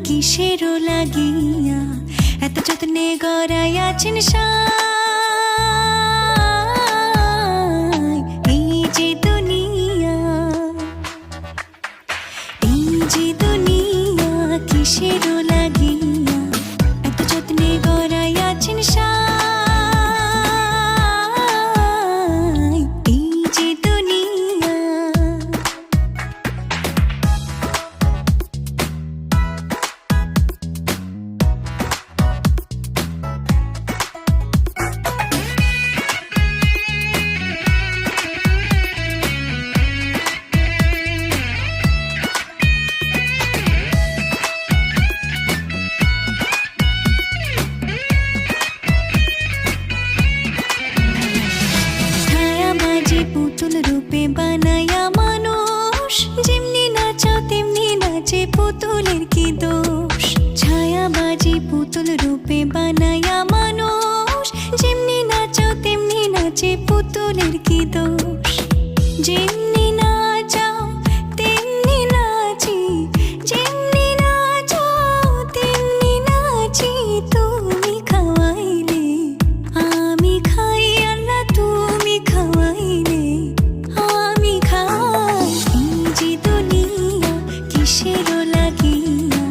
কিসেরও লাগিয়া এত যত্নে গড়াইয়াছেন সাই। এই যে দুনিয়া, এই যে দুনিয়া কিসেরও লাগিয়া এত যত্নে গড়াইয়াছেন সাই। এই যে দুনিয়া, পুতুল রূপে বানায়া মানুষ, যেমনি নাচাও তেমনি নাচে পুতুলের কি দোষ। ছায়াবাজি পুতুল রূপে বানায়া মানুষ, যেমনি নাচাও তেমনি নাচে পুতুলের কি দোষ। যেমনি নাচাও তেমনি নাচি, যেমনি নাচাও তেমনি নাচি। তুমি খাওয়াইলে আমি খাই, আল্লাহ তুমি খাওয়াইলে আমি খাই। এই যে দুনিয়া কিসেরও লাগিয়া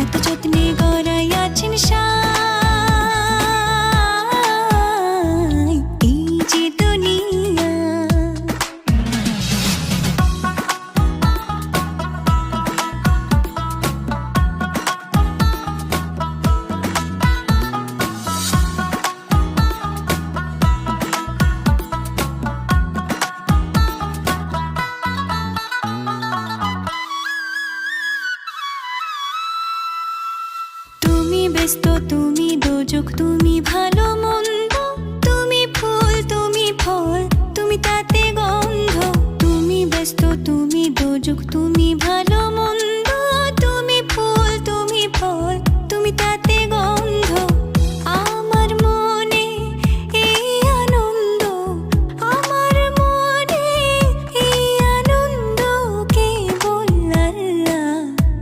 এত যত্নে গড়াইয়াছেন সাই। এই যে দুনিয়া, তুমি ব্যস্ত, তুমি দোজক, তুমি ভালো মন্দ, তুমি ফুল, তুমি ফল, তুমি তাতে গন্ধ। তুমি ব্যস্ত, তুমি দোজক, তুমি ভালো মন্দ, তুমি ফুল, তুমি ফল, তুমি তাতে গন্ধ। আমার মনে এই আনন্দ, আমার মনে এই আনন্দ, কেবল আল্লাহ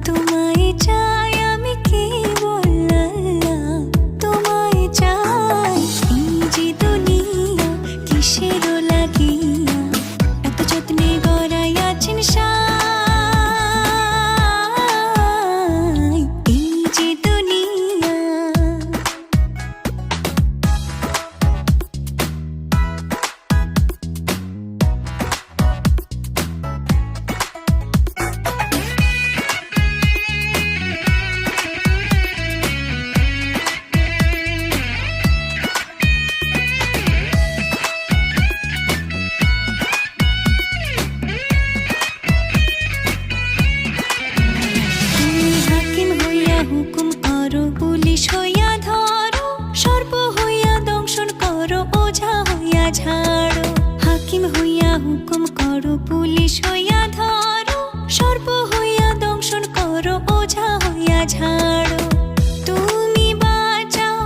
তোমায় চাই, আমি কেবল আল্লাহ তোমায় চাই। এই যে দুনিয়া কিসেরও লাগিয়া এত যত্নে গড়াইয়াছেন সাই। এই যে দুনিয়া, তুমি হাকিম হইয়া হুকুম করো, পুলিশ হইয়া ধরো, সর্প হইয়া দংশন করো, ওঝা হইয়া ঝাড়ো। হাকিম হইয়া হুকুম করো, পুলিশ হইয়া ধরো, সর্প হইয়া দংশন করো, ওঝা হইয়া ঝাড়ো। তুমি বাঁচাও,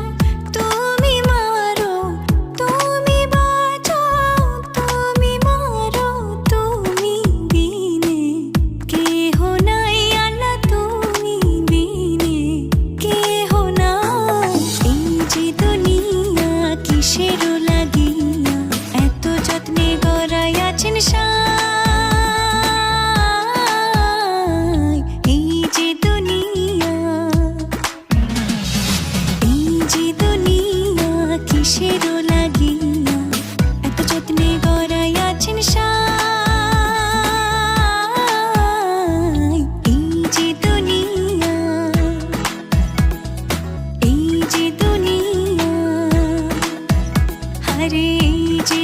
তুমি মারো, তুমি বাঁচাও, তুমি মারো, তুমি বিনে কেহ নাই, আল্লাহ তুমি বিনে কেহ নাই। এই যে দুনিয়া কিসেরও লাগিয়া এত যত্নে গড়াইয়াছেন সাই। এই যে দুনিয়া, এই যে দুনিয়া কিসেরও লাগিয়া এত যত্নে গড়াইয়াছেন সাই। এই যে দুনিয়া, এই যে দুনিয়া, আরে এই যে